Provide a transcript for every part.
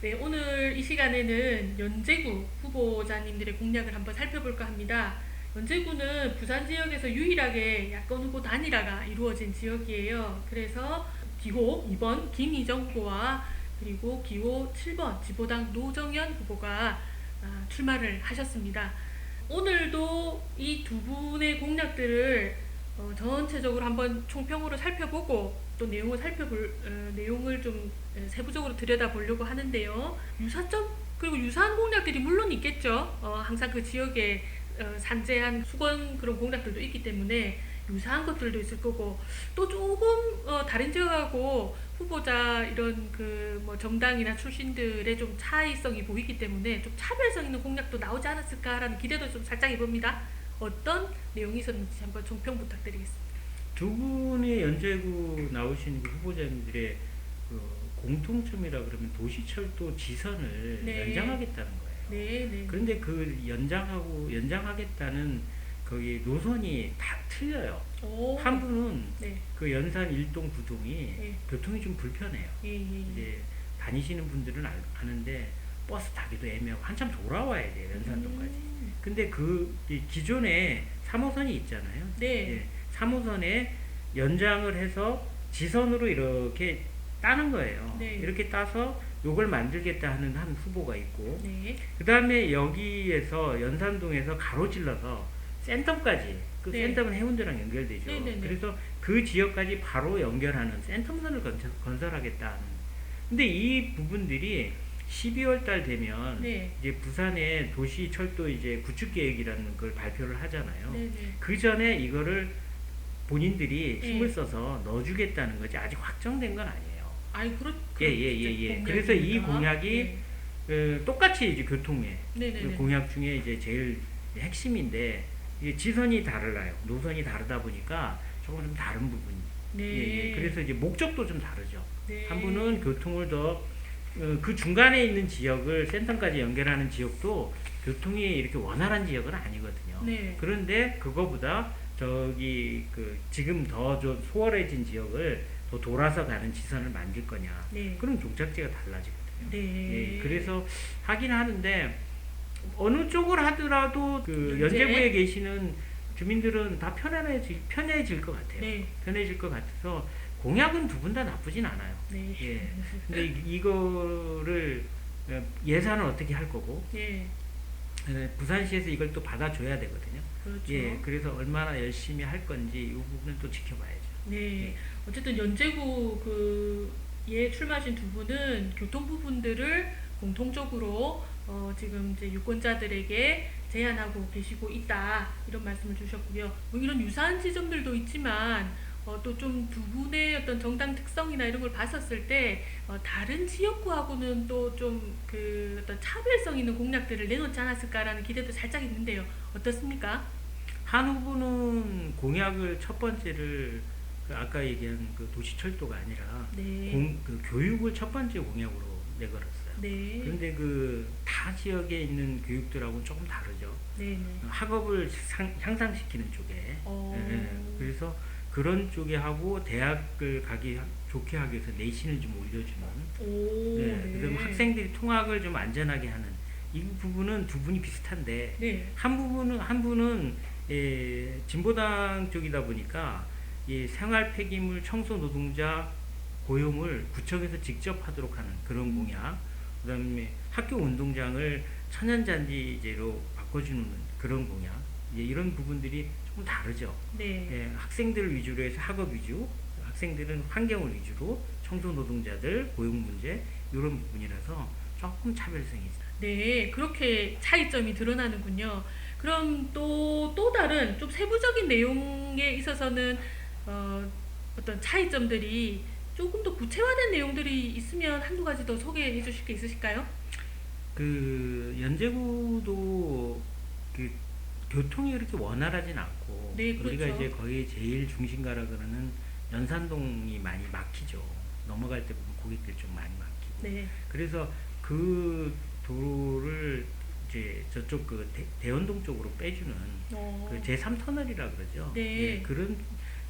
네, 오늘 이 시간에는 연제구 후보자님들의 공약을 한번 살펴볼까 합니다. 연제구는 부산 지역에서 유일하게 야권 후보 단일화가 이루어진 지역이에요. 그래서 기호 2번 김희정 후보와 그리고 기호 7번 지보당 노정현 후보가 출마를 하셨습니다. 오늘도 이 두 분의 공약들을 전체적으로 한번 총평으로 살펴보고 또 내용을 좀 세부적으로 들여다보려고 하는데요. 유사점 그리고 유사한 공약들이 물론 있겠죠. 항상 그 지역에 산재한 수건 그런 공약들도 있기 때문에 유사한 것들도 있을 거고 또 조금 다른 지역하고 후보자 이런 그 뭐 정당이나 출신들의 좀 차이성이 보이기 때문에 좀 차별성 있는 공약도 나오지 않았을까라는 기대도 좀 살짝 해봅니다. 어떤 내용이 있었는지 한번 총평 부탁드리겠습니다. 두 분의 연제구 나오신 그 후보자님들의 그 공통점이라 그러면 도시철도 지선을 네. 연장하겠다는 거예요. 네. 그런데 그 연장하겠다는 거기 노선이 다 틀려요. 오. 한 분은 네. 그 연산 일동 부동이 네. 교통이 좀 불편해요. 예. 이제 다니시는 분들은 아는데 버스 타기도 애매하고 한참 돌아와야 돼요, 연산동까지. 근데 그 기존에 3호선이 있잖아요. 네. 예, 3호선에 연장을 해서 지선으로 이렇게 따는 거예요. 네. 이렇게 따서 요걸 만들겠다 하는 한 후보가 있고, 네. 그 다음에 여기에서 연산동에서 가로질러서 센텀까지, 그 네. 센텀은 해운대랑 연결되죠. 네네네. 그래서 그 지역까지 바로 연결하는 센텀선을 건설하겠다. 근데 이 부분들이 12월 달 되면 네. 이제 부산의 도시 철도 이제 구축 계획이라는 걸 발표를 하잖아요. 네네. 그 전에 이거를 본인들이 네. 힘을 써서 넣어주겠다는 거지 아직 확정된 건 아니에요. 아니 예. 그래서 이 공약이 네. 똑같이 이제 교통의 네네네. 공약 중에 이제 제일 핵심인데 이게 지선이 달라요. 노선이 다르다 보니까 조금 좀 다른 부분이. 네. 그래서 이제 목적도 좀 다르죠. 네. 한 분은 교통을 더 그 중간에 있는 지역을 센터까지 연결하는 지역도 교통이 이렇게 원활한 지역은 아니거든요. 네. 그런데 그거보다 저기 그 지금 더 좀 소홀해진 지역을 더 돌아서 가는 지선을 만들 거냐. 네. 그럼 종착지가 달라지거든요. 네. 그래서 하긴 하는데 어느 쪽을 하더라도 그 연제? 연제구에 계시는 주민들은 다 편해질 것 같아요. 네. 편해질 것 같아서 공약은 두 분 다 나쁘진 않아요. 네. 예. 근데 이거를 예산을 어떻게 할 거고, 네. 부산시에서 이걸 또 받아줘야 되거든요. 그렇죠. 예. 그래서 얼마나 열심히 할 건지 이 부분은 또 지켜봐야죠. 네. 예. 어쨌든 연제구 예 출마하신 두 분은 교통 부분들을 공통적으로 지금 이제 유권자들에게 제안하고 계시고 있다 이런 말씀을 주셨고요. 뭐 이런 유사한 지점들도 있지만 또 좀 두 분의 어떤 정당 특성이나 이런 걸 봤었을 때 다른 지역구하고는 또 좀 그 어떤 차별성 있는 공약들을 내놓지 않았을까라는 기대도 살짝 있는데요. 어떻습니까? 한 후보는 공약을 첫 번째를 그 아까 얘기한 그 도시철도가 아니라 네. 그 교육을 첫 번째 공약으로 내걸었어요. 네. 그런데 그 타 지역에 있는 교육들하고는 조금 다르죠. 네. 학업을 향상시키는 쪽에. 그래서 그런 쪽에 하고 대학을 가기 좋게 하기 위해서 내신을 좀 올려주는. 오. 네. 그다음에 학생들이 통학을 좀 안전하게 하는 이 부분은 두 분이 비슷한데 네. 한 분은 진보당 쪽이다 보니까 이 생활 폐기물 청소 노동자 고용을 구청에서 직접 하도록 하는 그런 공약. 그다음에 학교 운동장을 천연잔디제로 바꿔주는 그런 공약. 이런 부분들이 조금 다르죠. 네. 학생들 위주로 해서 학업 위주, 학생들은 환경을 위주로, 청소 노동자들 고용 문제 이런 부분이라서 조금 차별성이 있어요. 네, 그렇게 차이점이 드러나는군요. 그럼 또 다른 좀 세부적인 내용에 있어서는 어떤 차이점들이 조금 더 구체화된 내용들이 있으면 한두 가지 더 소개해 주실 게 있으실까요? 그 연제구도 그 교통이 그렇게 원활하진 않고 네, 우리가 그렇죠. 이제 거의 제일 중심가라 그러는 연산동이 많이 막히죠. 넘어갈 때 보면 고객들 좀 많이 막히고. 네. 그래서 그 도로를 이제 저쪽 그 대연동 쪽으로 빼주는 그 제3터널이라 그러죠. 네. 그런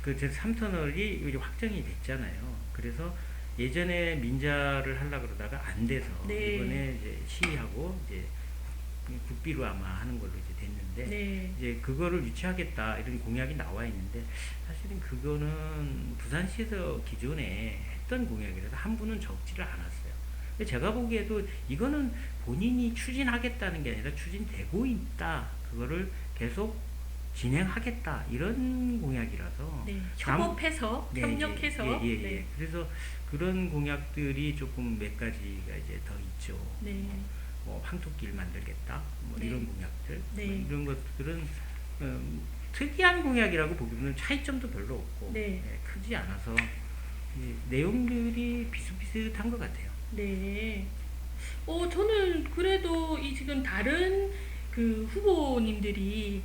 그 제3터널이 이제 확정이 됐잖아요. 그래서 예전에 민자를 하려고 그러다가 안 돼서 네. 이번에 이제 시위하고 이제 국비로 아마 하는 걸로 이제 됐는데 네. 이제 그거를 유치하겠다 이런 공약이 나와 있는데 사실은 그거는 부산시에서 기존에 했던 공약이라서 한 분은 적지를 않았어요. 근데 제가 보기에도 이거는 본인이 추진하겠다는 게 아니라 추진되고 있다. 그거를 계속 진행하겠다 이런 공약이라서 네. 남- 협업해서 네, 협력해서 예. 네. 그래서 그런 공약들이 조금 몇 가지가 이제 더 있죠. 네. 뭐 황토길 만들겠다, 뭐 네. 이런 공약들, 네. 뭐 이런 것들은 특이한 공약이라고 보기에는 차이점도 별로 없고 네. 크지 않아서 이 내용들이 비슷비슷한 것 같아요. 네. 저는 그래도 이 지금 다른 그 후보님들이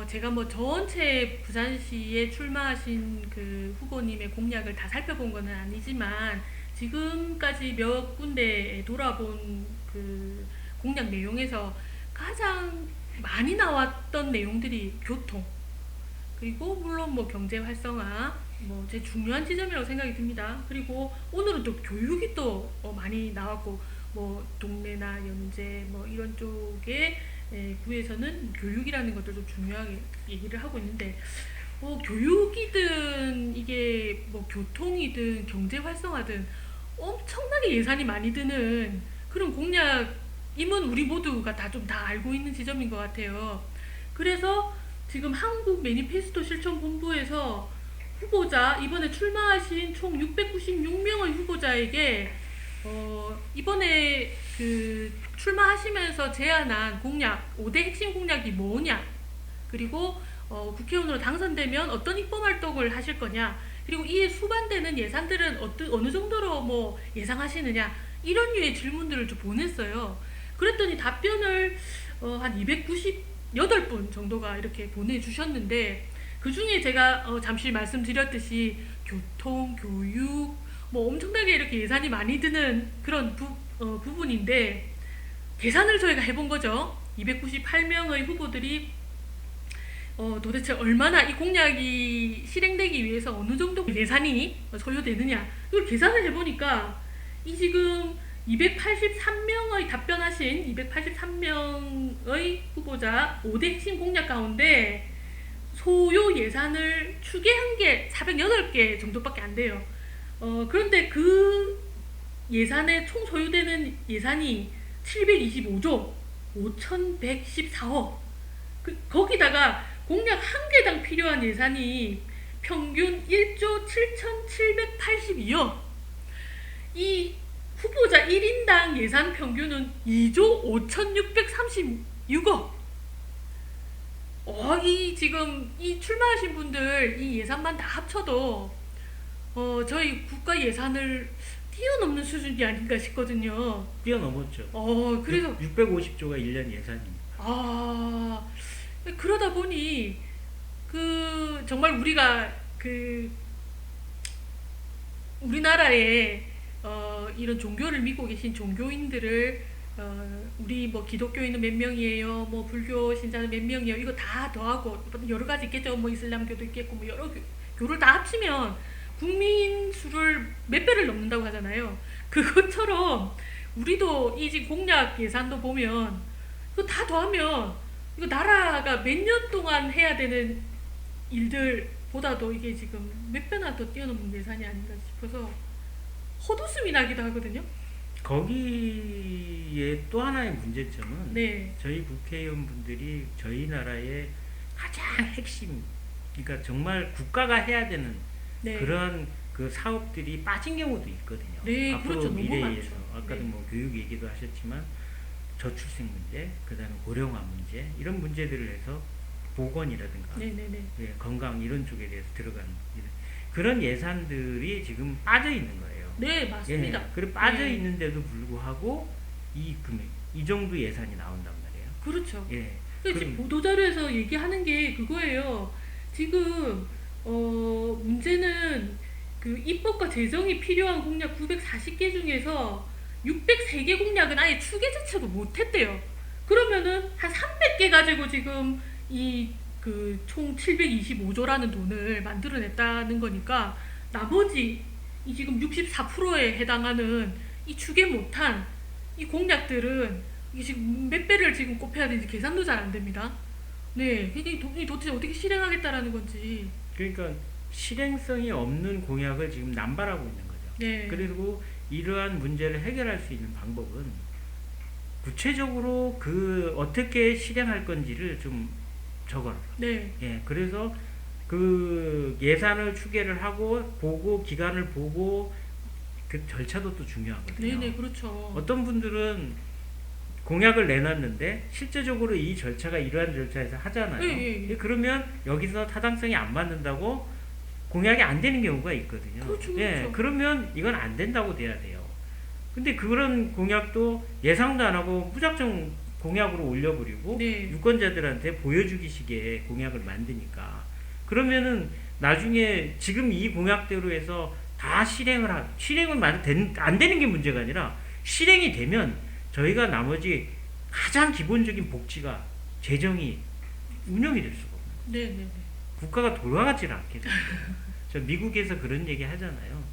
제가 뭐 전체 부산시에 출마하신 그 후보님의 공약을 다 살펴본 거는 아니지만 지금까지 몇 군데 돌아본 그 공약 내용에서 가장 많이 나왔던 내용들이 교통, 그리고 물론 뭐 경제 활성화, 뭐 제 중요한 지점이라고 생각이 듭니다. 그리고 오늘은 또 교육이 또 많이 나왔고, 뭐 동래나 연제 뭐 이런 쪽에 구에서는 교육이라는 것도 좀 중요하게 얘기를 하고 있는데, 교육이든 이게 뭐 교통이든 경제 활성화든 엄청나게 예산이 많이 드는 그런 공약임은 우리 모두가 다 좀 다 알고 있는 지점인 것 같아요. 그래서 지금 한국 매니페스토 실천본부에서 후보자 이번에 출마하신 총 696명의 후보자에게 이번에 그 출마하시면서 제안한 공약 5대 핵심 공약이 뭐냐, 그리고 국회의원으로 당선되면 어떤 입법 활동을 하실 거냐, 그리고 이에 수반되는 예산들은 어느 정도로 뭐 예상하시느냐, 이런 류의 질문들을 좀 보냈어요. 그랬더니 답변을 한 298분 정도가 이렇게 보내주셨는데, 그 중에 제가 잠시 말씀드렸듯이 교통, 교육, 뭐 엄청나게 이렇게 예산이 많이 드는 그런 부분인데, 계산을 저희가 해본 거죠. 298명의 후보들이 도대체 얼마나 이 공약이 실행되기 위해서 어느 정도 예산이 소요되느냐, 이걸 계산을 해보니까 이 지금 283명의 답변하신 283명의 후보자 5대 핵심 공약 가운데 소요 예산을 추계한 게 408개 정도밖에 안 돼요. 그런데 그 예산에 총 소요되는 예산이 725조 5114억, 거기다가 공약 한 개당 필요한 예산이 평균 1조 7782억, 이 후보자 1인당 예산 평균은 2조 5636억. 이 지금 이 출마하신 분들 이 예산만 다 합쳐도 저희 국가 예산을 뛰어넘는 수준이 아닌가 싶거든요. 뛰어넘었죠. 그래서 650조가 1년 예산입니다. 그러다 보니 그 정말 우리가 그 우리나라에 이런 종교를 믿고 계신 종교인들을 우리 뭐 기독교인은 몇 명이에요, 뭐 불교 신자는 몇 명이에요, 이거 다 더하고 여러 가지 있겠죠. 뭐 이슬람교도 있겠고 뭐 여러 교를 다 합치면 국민 수를 몇 배를 넘는다고 하잖아요. 그것처럼 우리도 이 지금 공약 예산도 보면 이거 다 더하면 이거 나라가 몇 년 동안 해야 되는 일들보다도 이게 지금 몇 배나 더 뛰어넘는 예산이 아닌가 싶어서 헛웃음이 나기도 하거든요. 거기에 또 하나의 문제점은 네. 저희 국회의원분들이 저희 나라의 가장 핵심, 그러니까 정말 국가가 해야 되는 네. 그런 그 사업들이 빠진 경우도 있거든요. 네, 앞으로 그렇죠. 너무 미래에서 많죠. 아까도 네. 뭐 교육 얘기도 하셨지만 저출생 문제, 그다음에 고령화 문제, 이런 문제들을 해서 보건이라든가 네네네. 건강 이런 쪽에 대해서 들어가는 그런 예산들이 지금 빠져 있는 거예요. 네, 맞습니다. 그리고 빠져 네. 있는데도 불구하고 이 금액, 이 정도 예산이 나온단 말이에요. 그렇죠. 예. 지금 보도자료에서 얘기하는 게 그거예요. 지금 문제는 그 입법과 제정이 필요한 공약 940개 중에서 603개 공약은 아예 추계 자체도 못했대요. 그러면은 한 300개 가지고 지금 이 그 총 725조라는 돈을 만들어냈다는 거니까 나머지 이 지금 64%에 해당하는 이 추계 못한 이 공약들은 이게 지금 몇 배를 지금 꼽혀야 되는지 계산도 잘 안 됩니다. 네, 이게 도대체 어떻게 실행하겠다라는 건지. 그러니까 실행성이 없는 공약을 지금 남발하고 있는 거죠. 네, 그리고 이러한 문제를 해결할 수 있는 방법은 구체적으로 그 어떻게 실행할 건지를 좀 적어라. 네, 예, 그래서 그 예산을 추계를 하고 보고 기간을 보고 그 절차도 또 중요하거든요. 네, 네, 그렇죠. 어떤 분들은 공약을 내놨는데 실제적으로 이 절차가 이러한 절차에서 하잖아요. 예, 예, 예. 그러면 여기서 타당성이 안 맞는다고 공약이 안 되는 경우가 있거든요. 그렇죠, 예, 그렇죠. 그러면 이건 안 된다고 돼야 돼요. 근데 그런 공약도 예상도 안 하고 무작정 공약으로 올려버리고 네. 유권자들한테 보여주기 식의 공약을 만드니까 그러면은 나중에 지금 이 공약대로 해서 다 실행은 안 되는 게 문제가 아니라 실행이 되면 저희가 나머지 가장 기본적인 복지가 재정이 운영이 될 수가 없는 네, 네, 네. 국가가 돌아가지를 않게 됩니다. 저 미국에서 그런 얘기 하잖아요.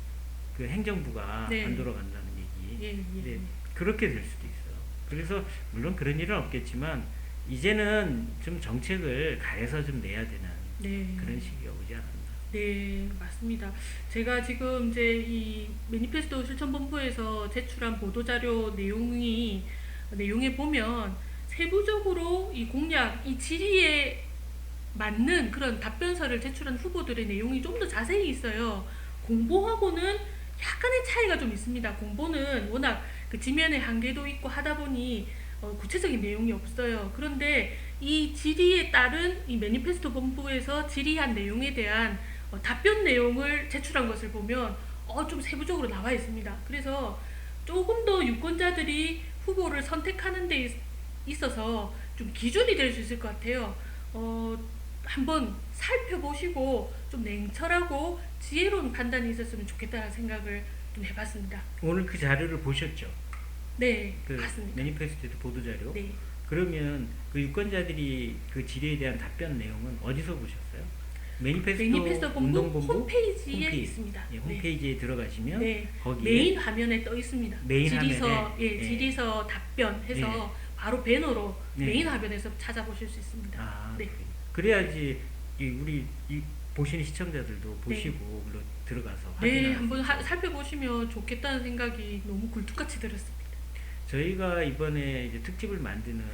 그 행정부가 네. 안 돌아간다는 얘기. 예, 예, 네, 예. 그렇게 될 수도 있어요. 그래서 물론 그런 일은 없겠지만 이제는 좀 정책을 가해서 좀 내야 되는 네. 그런 시기가 오지 않았나. 네, 맞습니다. 제가 지금 이제 이 매니페스토 실천본부에서 제출한 보도자료 내용에 보면 세부적으로 이 공약, 이 질의에 맞는 그런 답변서를 제출한 후보들의 내용이 좀 더 자세히 있어요. 공보하고는 약간의 차이가 좀 있습니다. 공보는 워낙 그 지면의 한계도 있고 하다 보니 구체적인 내용이 없어요. 그런데 이 질의에 따른 이 매니페스토 본부에서 질의한 내용에 대한 답변 내용을 제출한 것을 보면 좀 세부적으로 나와 있습니다. 그래서 조금 더 유권자들이 후보를 선택하는 데 있어서 좀 기준이 될 수 있을 것 같아요. 한번 살펴보시고 좀 냉철하고 지혜로운 판단이 있었으면 좋겠다는 생각을 좀 해봤습니다. 오늘 그 자료를 보셨죠? 네, 그 봤습니다. 매니페스토 보도자료. 네. 그러면 그 유권자들이 그 질의에 대한 답변 내용은 어디서 보셨어요? 매니페스토 본부 운동본부 홈페이지에 홈페이지. 있습니다. 예, 홈페이지에 들어가시면 네. 거기에 메인 화면에 떠 있습니다. 메인 질의서, 화면에, 예, 예. 질의서 답변해서 바로 배너로 네. 메인 화면에서 찾아보실 수 있습니다. 아, 네. 그래야지 우리 보시는 시청자들도 보시고 물론 들어가서 네, 확인할 수 한번 있어요. 살펴보시면 좋겠다는 생각이 너무 굴뚝같이 들었습니다. 저희가 이번에 이제 특집을 만드는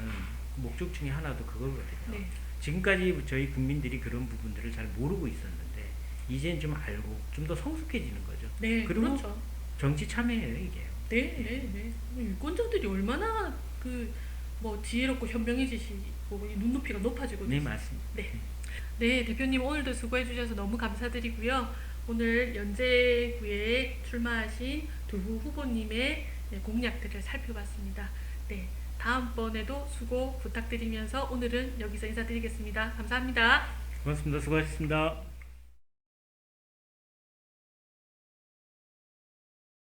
목적 중에 하나도 그거거든요. 네. 지금까지 저희 국민들이 그런 부분들을 잘 모르고 있었는데 이제는 좀 알고 좀 더 성숙해지는 거죠. 네, 그리고 그렇죠. 정치 참여예요 이게. 네, 네, 네. 유권자들이 얼마나 지혜롭고 현명해지시고 이 눈높이가 높아지고 네 있어요. 맞습니다. 네. 네, 대표님 오늘도 수고해 주셔서 너무 감사드리고요. 오늘 연제구에 출마하신 두 후보님의 공약들을 살펴봤습니다. 네, 다음번에도 수고 부탁드리면서 오늘은 여기서 인사드리겠습니다. 감사합니다. 고맙습니다. 수고하셨습니다.